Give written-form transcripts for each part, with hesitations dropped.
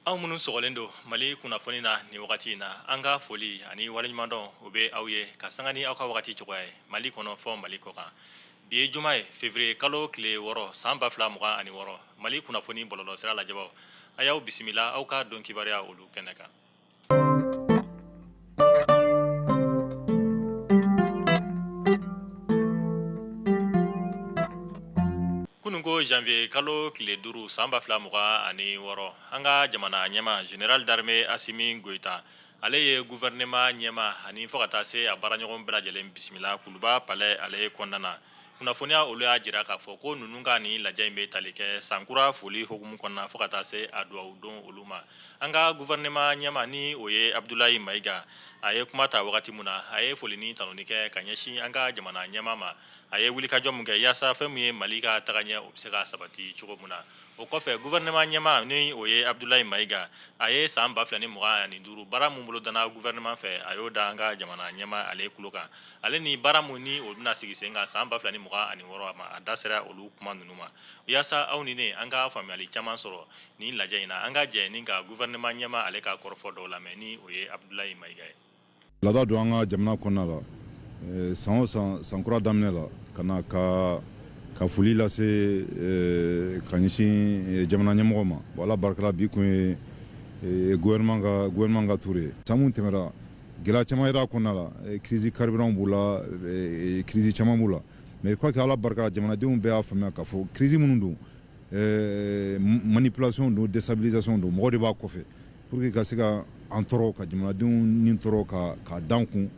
aw minnu sɔgɔlen don mali kunnafoni na nin wagati in na an ka foli ani waleɲumandɔn o bɛ aw ye ka sanga ni aw ka wagati cogoya ye mali kɔnɔ fɔ mali kɔ kan bi ye juma ye février kalo tile 6 san 2026 mali kunnafoni bɔlɔlɔsira lajɛbaw a y'aw bisimila aw ka dɔn kibaruya olu kɛnɛ kan. kunun ko janvier kalo tile 5 san 2026 an ka jamana ɲɛma général d'armée Asimi Goïta ale ye gouvernement ɲɛma ani fɔ ka taa se a baaraɲɔgɔn bɛɛ lajɛlen bisimila kuluba palais ale kɔnɔna na kunnafoniya olu y'a jira k'a fɔ ko ninnu ka nin lajɛ in bɛ tali kɛ sankura foli hokumu kɔnɔna fɔ ka taa se a duwawu don olu ma an ka gouvernement ɲɛma ni o ye Abdulayi Mayiga a ye kuma ta wagati min na a ye foli ni tanuni kɛ ka ɲɛsin an ka jamana ɲɛma ma a ye wulikajɔ min kɛ yaasa fɛn min ye mali ka tagaɲɛ o bɛ se ka sabati cogo min na o kɔfɛ gouvernement ɲɛma ni o ye Abdulayi Mayiga a ye san 2025 baara min bolo dana gouvernement fɛ a y'o da an ka jamana ɲɛma ale tulo kan ale ni baara min ni o bɛna sigi sen kan san 2026 ma a da sera olu kuma ninnu ma yaasa aw ni ne an ka faamuyali caman sɔrɔ nin lajɛ in na an ka jɛ ni ka gouvernement ɲɛma ale ka kɔrɔfɔ dɔw lamɛn ni o ye Abdulayi Mayiga ye. Lada don an ka jamana kɔnɔna la san o san sankura daminɛ la ka na ka foli lase ka ɲɛsin jamana ɲɛmɔgɔ ma bon ala barikala bi kun ye gouvernement ka tour ye san mun tɛmɛra gɛlɛya caman yera a kɔnɔna la crise carburant b'u la crise caman b'u la mais je crois que ala barikala jamanadenw bɛɛ y'a faamuya k'a fɔ crise minnu don manipulation don déstabilisation don mɔgɔ de b'a kɔfɛ pour que ka se ka an tɔɔrɔ ka jamanadenw ni tɔɔrɔ ka dan kun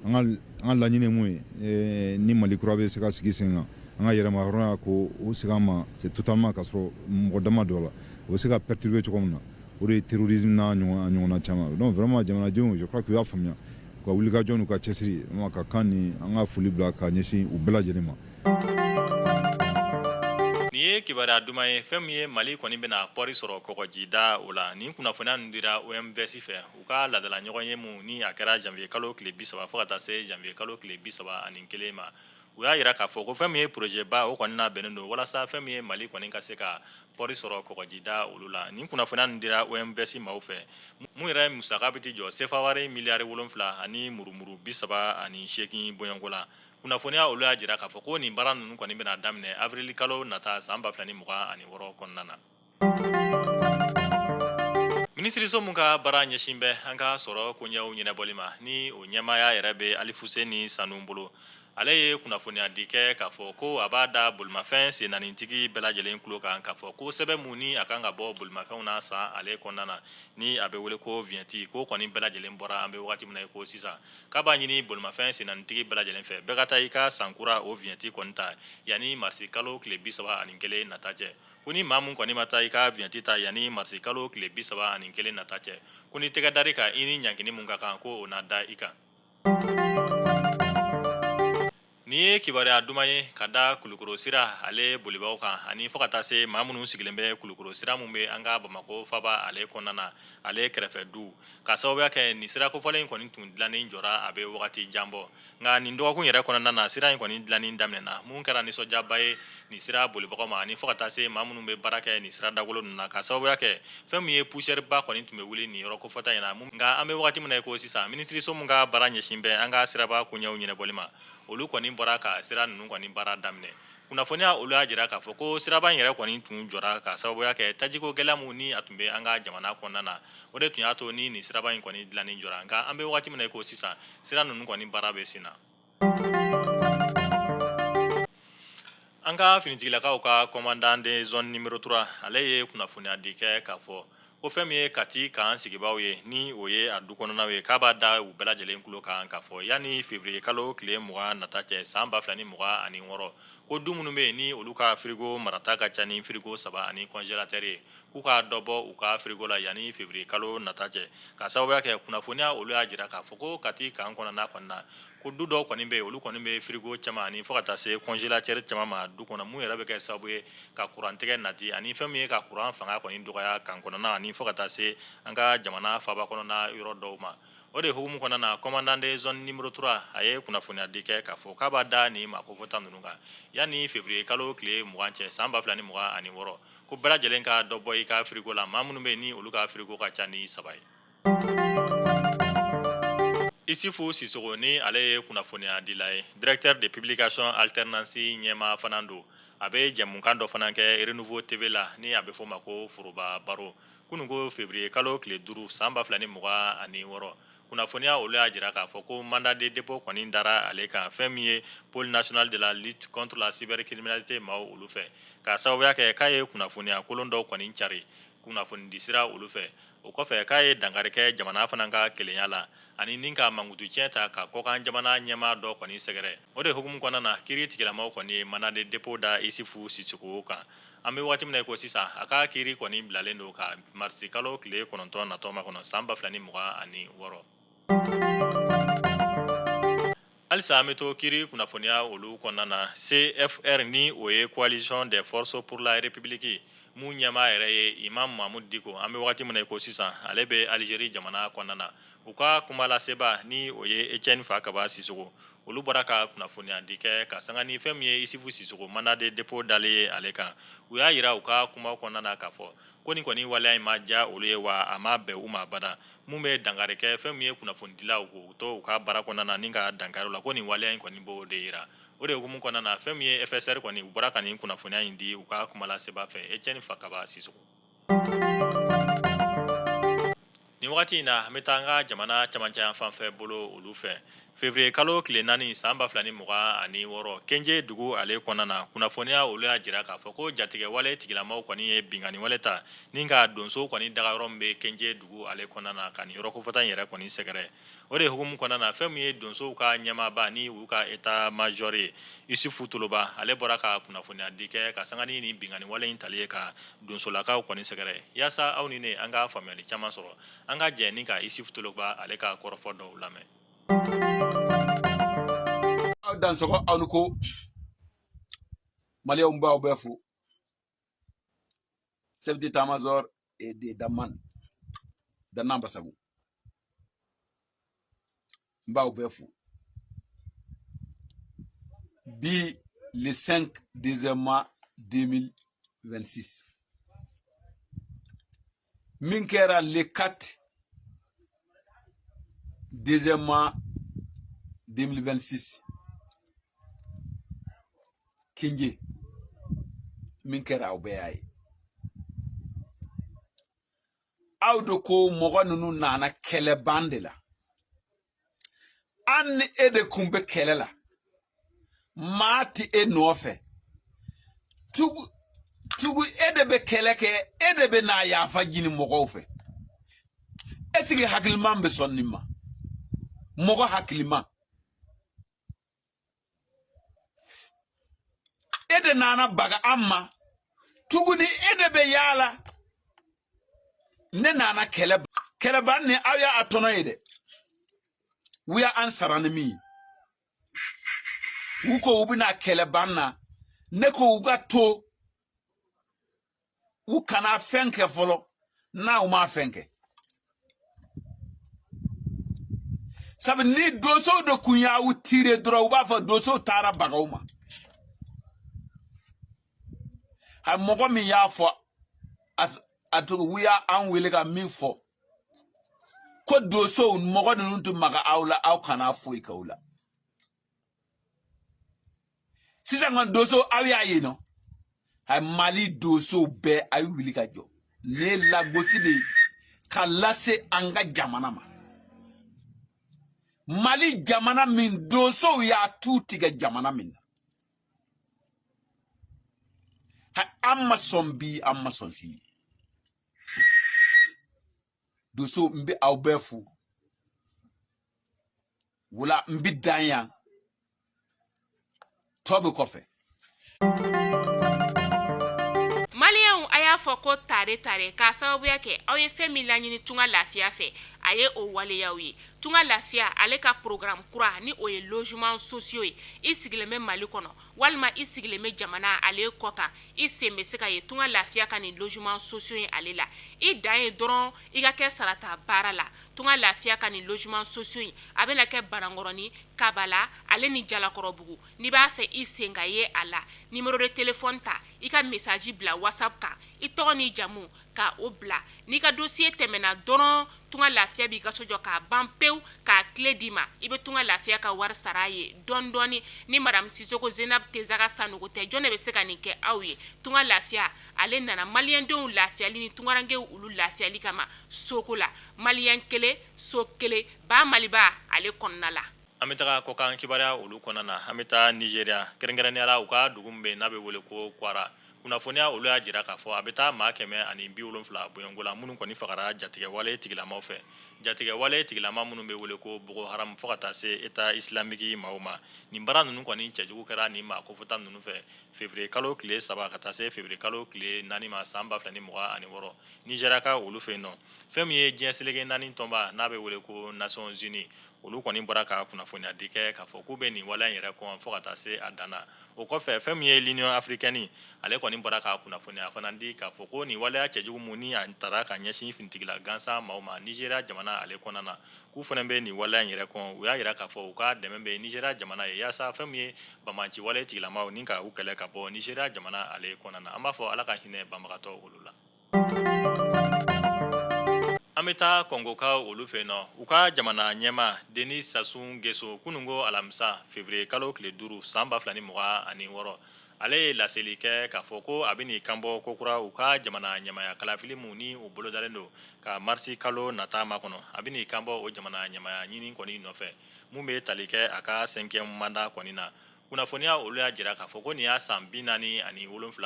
an ka laɲini mun ye ni mali kura bɛ se ka sigi sen kan an ka yɛrɛma hɔrɔnya ko o segin an ma c'est totalement ka sɔrɔ mɔgɔ dama dɔ la o bɛ se ka perturber cogo min na o de ye terrorisme n'a ɲɔgɔnna caman donc vraiment jamanadenw je crois que u y'a faamuya ka wulikajɔ n'u ka cɛsiri ka kan ni an ka foli bila ka ɲɛsin u bɛɛ lajɛlen ma. nin ye kibaruya duman ye fɛn min ye mali kɔni bɛna pɔri sɔrɔ kɔgɔjida o la nin kunnafoniya ninnu dira OMVS fɛ u ka ladala ɲɔgɔn ye mun ni a kɛra janvier kalo tile 30 fɔ ka taa se janvier kalo tile 31 ma u y'a yira k'a fɔ ko fɛn min ye projet ba o kɔni labɛnnen don walasa fɛn min ye mali kɔni ka se ka pɔri sɔrɔ kɔgɔjida olu la nin kunnafoniya ninnu dira OMVS maaw fɛ mun yɛrɛ musaka bɛ ti jɔ sefa wari miliyari 7 ani murumuru 38 bɔɲɔnko la kunnafoniya olu y'a jira k'a fɔ ko nin baara ninnu kɔni bɛna daminɛ avril kalo nata san 2026 kɔnɔna na. minisiriso mun ka baara ɲɛsin bɛ an ka sɔrɔ koɲɛw ɲɛnabɔli ma ni o ɲɛmaaya yɛrɛ bɛ Alifuseni Sanu bolo ale ye kunnafoniya di kɛ k'a fɔ ko a b'a da bolimafɛn sen naanitigi bɛɛ lajɛlen tulo kan k'a fɔ ko sɛbɛn mun ni a kan ka bɔ bolimafɛnw na san ale kɔnɔna na ni a bɛ wele ko vignette ko kɔni bɛɛ lajɛlen bɔra an bɛ wagati min na ko sisan k'a b'a ɲini bolimafɛn sen naanitigi bɛɛ lajɛlen fɛ bɛɛ ka taa i ka sankura o vignette kɔni ta yanni marisi kalo tile 31 nata cɛ ko ni maa mun kɔni ma taa i ka vignette ta yanni marisi kalo tile 31 nata cɛ ko ni tɛgɛ dar'i kan i ni ɲangini mun ka kan ko o na da i kan. nin ye kibaruya duman ye ka da kulukoro sira ale bolibaw kan ani fɔ ka taa se maa minnu sigilen bɛ kulukoro sira mun bɛ an ka Bamako faba ale kɔnɔna na ale kɛrɛfɛ du ka sababuya kɛ nin sira kofɔlen kɔni tun dilannen jɔra a bɛ wagati jan bɔ nka nin dɔgɔkun yɛrɛ kɔnɔna na sira in kɔni dilanni daminɛna mun kɛra nisɔndiyaba ye nin sira bolibagaw ma ani fɔ ka taa se maa minnu bɛ baara kɛ nin sira dagolo ninnu na ka sababuya kɛ fɛn min ye poussière ba kɔni tun bɛ wuli nin yɔrɔ kofɔta in na nka an bɛ wagati min na ko sisan minisiriso mun ka baara ɲɛsin bɛ an ka siraba koɲɛw ɲɛnabɔli ma olu kɔni bɔra ka sira ninnu kɔni baara daminɛ kunnafoniya olu y'a jira k'a fɔ ko siraba in yɛrɛ kɔni tun jɔra ka sababuya kɛ tajiko gɛlɛya mun ni a tun bɛ an ka jamana kɔnɔna na o de tun y'a to ni nin siraba in kɔni dilanni jɔra nka an bɛ wagati min na ko sisan sira ninnu kɔni baara bɛ sen na. an ka finitigilakaw ka commandant de zone numéro 3 ale ye kunnafoniya di kɛ k'a fɔ ko fɛn min ye Kati kan sigibaaw ye ni o ye a du kɔnɔnaw ye k'a b'a da u bɛɛ lajɛlen tulo kan k'a fɔ yanni février kalo tile 20 nata cɛ san 2026 ko du minnu bɛ yen ni olu ka frigo marata ka ca ni frigo 3 ani congélateur ye k'u ka dɔ bɔ u ka frigo la yanni février kalo nata cɛ ka sababuya kɛ kunnafoniya olu y'a jira k'a fɔ ko Kati kan kɔnɔna kɔni na ko du dɔw kɔni bɛ yen olu kɔni bɛ frigo caman ani fɔ ka taa se congélateur caman ma du kɔnɔ mun yɛrɛ bɛ kɛ sababu ye ka courant tigɛ nati ani fɛn min ye ka courant fanga kɔni dɔgɔya kan kɔnɔna ani fɔ ka taa se an ka jamana faba kɔnɔna yɔrɔ dɔw ma o de hukumu kɔnɔna na commandant de zone numéro 3 a ye kunnafoniya di kɛ k'a fɔ k'a b'a da ni makofɔta ninnu kan yanni février kalo tile 20 cɛ san 2026 ko bɛɛ lajɛlen ka dɔ bɔ i ka frigo la maa minnu bɛ ni olu ka frigo ka ca ni 3 ye. Isufu Sissoco ni ale ye kunnafoniya dila ye directeur de publication alternance ɲɛma fana don a bɛ jɛmukan dɔ fana kɛ Renouveau TV la ni a bɛ fɔ o ma ko foroba baro kunun ko février kalo tile 5 san 2026 kunnafoniya olu y'a jira k'a fɔ ko mandat de dépôt kɔni dara ale kan fɛn min ye pôle national de la lutte contre la cybercriminalité maaw olu fɛ k'a sababuya kɛ k'a ye kunnafoniya kolon dɔw kɔni cari kunnafoni di sira olu fɛ o kɔfɛ k'a ye dankari kɛ jamana fana ka kelenya la ani nin ka mankutu tiɲɛ ta ka kɔkan jamana ɲɛmaa dɔ kɔni sɛgɛrɛ o de hukumu kɔnɔna na kiiri tigilamaw kɔni ye mandat de dépôt da Isufu Sissoco kan an bɛ waati min na ko sisan a ka kiiri kɔni bilalen don ka marisi kalo tile 9 natɔ ma kɔnɔ san 2026 halisa an bɛ to kiiri kunnafoniya olu kɔnɔna na CFR ni o ye coalition des forces pour la république mun ɲɛmaa yɛrɛ ye Imam Mahmud Diko an bɛ waati min na ko sisan ale bɛ Algérie jamana kɔnɔna na u ka kuma laseba ni o ye Etienne Fakaba Sissoco olu bɔra ka kunnafoniya di kɛ ka sanga ni fɛn min ye Isufu Sissoco mandat de dépôt dalen ye ale kan u y'a yira u ka kuma kɔnɔna na k'a fɔ ko nin kɔni waleya in ma diya olu ye wa a ma bɛn u ma bada mun bɛ dankari kɛ fɛn min ye kunnafonidilaw k'u to u ka baara kɔnɔna na ni ka dankari la ko nin waleya in kɔni b'o de yira o de hukumu kɔnɔna na fɛn min ye FSR kɔni u bɔra ka nin kunnafoniya in di u ka kuma laseba fɛ Etienne Fakaba Sissoco. Ni wagati in na an bɛ taa an ka jamana camancɛ yan fan fɛ bolo olu fɛ février kalo tile 4 san 2026 Kenje dugu ale kɔnɔna na kunnafoniya olu y'a jira k'a fɔ ko jatigɛ wale tigilamaw kɔni ye bingani wale ta ni ka donso kɔni dagayɔrɔ min bɛ Kenje dugu ale kɔnɔna na ka nin yɔrɔ kofɔta in yɛrɛ kɔni sɛgɛrɛ o de hukumu kɔnɔna na fɛn min ye donsow ka ɲɛmaaba ni u ka état major ye Isufu Toloba ale bɔra ka kunnafoniya di kɛ ka sanga ni nin bingani wale in tali ye ka donsolakaw kɔni sɛgɛrɛ yaasa aw ni ne an ka faamuyali caman sɔrɔ an ka jɛ ni ka Isufu Toloba ale ka kɔrɔfɔ dɔw lamɛn. Dan sɔgɔ aw ni ko maliyɛnw b'aw bɛɛ fo chef d'état-major de Daman Danan Basagu n b'aw bɛɛ fo bi le 5 décembre 2026 min kɛra le 4 décembre 2026 Kenje min kɛra aw bɛɛ y'a ye aw de ko mɔgɔ ninnu nana kɛlɛban de la an ni e de kun bɛ kɛlɛ la maa ti e nɔfɛ tugu e de bɛ kɛlɛ kɛ e de bɛ n'a yafa ɲini mɔgɔw fɛ est-ce que hakiliman bɛ sɔn nin ma mɔgɔ hakiliman e de nana baga an ma tuguni e de bɛ yaala ne nana kɛlɛban ni aw y'a tɔnɔ ye dɛ u y'a an sara ni min ye u ko u bɛna kɛlɛban na ne ko u ka to u kana fɛn kɛ fɔlɔ n'a u ma fɛn kɛ sabu ni doso de kun y'aw tire dɔrɔn u b'a fɔ doso taara bagaw ma a mɔgɔ min y'a fɔ a to u y'a an wele ka min fɔ ko doso mɔgɔ ninnu tun maga aw la aw kana foyi k'aw la sisan kɔni doso aw y'a ye nɔ a Mali doso bɛɛ a ye wuli ka jɔ ne lagosi de ka lase an ka jamana ma Mali jamana min doso y'a tu tigɛ jamana min na an ma sɔn bi an ma sɔn sini doso n bɛ aw bɛɛ fo wala n bɛ dan yan tɔ bɛ kɔfɛ. Maliyɛnw a y'a fɔ ko tare k'a sababuya kɛ aw ye fɛn min laɲini tunga lafiya fɛ a ye o waleyaw ye tunga lafiya ale ka programme kura ni o ye logement sociaux ye i sigilen bɛ Mali kɔnɔ walima i sigilen bɛ jamana ale kɔ kan i sen bɛ se ka ye tunga lafiya ka ni logement sociaux ye ale la i dan ye dɔrɔn i ka kɛ sarata baara la tunga lafiya ka ni logement sociaux ye a bɛna kɛ Banankɔrɔni Kabala ale ni Jalakɔrɔbugu n'i b'a fɛ i sen ka ye a la numéro de téléphone ta i ka message bila WhatsApp kan i tɔgɔ ni jamu ka o bila n'i ka dossier tɛmɛna dɔrɔn tunga lafiya b'i ka so jɔ k'a ban pewu k'a clé d'i ma i bɛ tunga lafiya ka wari sara ye dɔɔni dɔɔni ni madame Sisoko Zenab Tezaga Sanogo tɛ jɔn de bɛ se ka nin kɛ aw ye tunga lafiya ale nana maliyɛndenw lafiyali ni tungarankew olu lafiyali kama soko la maliyɛn kelen so kelen ba Maliba ale kɔnɔna la. An bɛ taga kɔkan kibaruya olu kɔnɔna na an bɛ taa Nigeria kɛrɛnkɛrɛnnenya la u ka dugu min bɛ n'a bɛ wele ko Kwara kunnafoniya olu y'a jira k'a fɔ a bɛ taa maa 170 bɔɲɔngo la minnu kɔni fagara jatigɛwale tigilamaw fɛ jatigɛwale tigilama minnu bɛ wele ko Boko Haram fo ka taa se État islamique maaw ma nin baara ninnu kɔni cɛjugu kɛra nin maa kofota ninnu fɛ février kalo tile 3 ka taa se février kalo tile 4 ma san 2026 Nigeria ka olu fɛ yen nɔ fɛn min ye diɲɛ seleke 4 tɔnba n'a bɛ wele ko Nations Unies olu kɔni bɔra ka kunnafoniya di kɛ k'a fɔ k'u bɛ nin waleya in yɛrɛ kɔn fo ka taa se a dan na o kɔfɛ fɛn min ye l'Union africaine ale kɔni bɔra ka kunnafoniya fana di k'a fɔ ko nin waleya cɛjugu mun ni a taara ka ɲɛsin finitigila gansan maaw ma Nigeria jamana ale kɔnɔna na k'u fana bɛ nin waleya in yɛrɛ kɔn u y'a jira k'a fɔ u ka dɛmɛ bɛ Nigeria jamana ye yaasa fɛn min ye banbanci wale tigilamaw ni ka u kɛlɛ ka bɔ Nigeria jamana ale kɔnɔna na an b'a fɔ Ala ka hinɛ banbagatɔ olu la. An bɛ taa Kongokaw olu fɛ yen nɔ u ka jamana ɲɛma Denis Sassou Nguesso kunungo alamisa février kalo tile 5 san 2026 ale ye laseli kɛ k'a fɔ ko a bɛ n'i kanbɔ kokura u ka jamana ɲɛmaya kalafili mun ni u bolodalen don ka marisi kalo nata makɔnɔ a bɛ n'i kanbɔ o jamana ɲɛmaya ɲini kɔni nɔfɛ mun bɛ tali kɛ a ka 5e mandat kɔni na kunnafoniya olu y'a jira k'a fɔ ko nin y'a san 47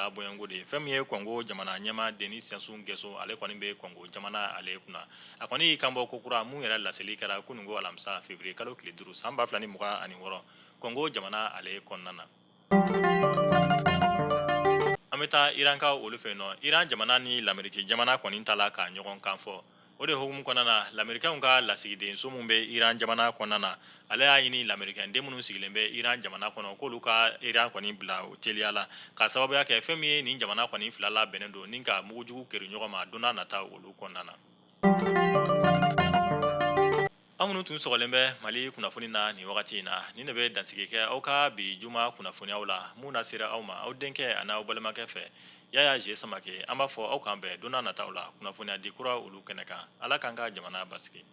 bɔɲɔngo de ye fɛn min ye Kongo jamana ɲɛma Denis Sassou Nguesso ale kɔni bɛ Kongo jamana ale kunna a kɔni y'i kanbɔ kokura mun yɛrɛ laseli kɛra kunungo alamisa février kalo tile 5 san 2026 Kongo jamana ale kɔnɔna na. An bɛ taa Irankaw olu fɛ yen nɔ Iran jamana ni l'Amérique jamana kɔni tala ka ɲɔgɔn kan fɔ o de hukumu kɔnɔna na l'Américains ka lasigidenso mun bɛ Iran jamana kɔnɔna na ale y'a ɲini l'Américain den minnu sigilen bɛ Iran jamana kɔnɔ k'olu ka Iran kɔni bila o teliya la ka sababuya kɛ fɛn min ye nin jamana kɔni fila la bɛnnen don ni ka mugujugu keri ɲɔgɔn ma don n'a nata olu kɔnɔna na. Aw minnu tun sɔgɔlen bɛ Mali kunnafoni na nin wagati in na nin de bɛ dansigi kɛ aw ka bi juma kunnafoniyaw la mun na sera aw ma aw denkɛ ani aw balimakɛ fɛ Yaya J Samake an b'a fɔ aw kan bɛn don n'a nataw la kunnafoniya di kura olu kɛnɛ kan Ala k'an ka jamana basigi.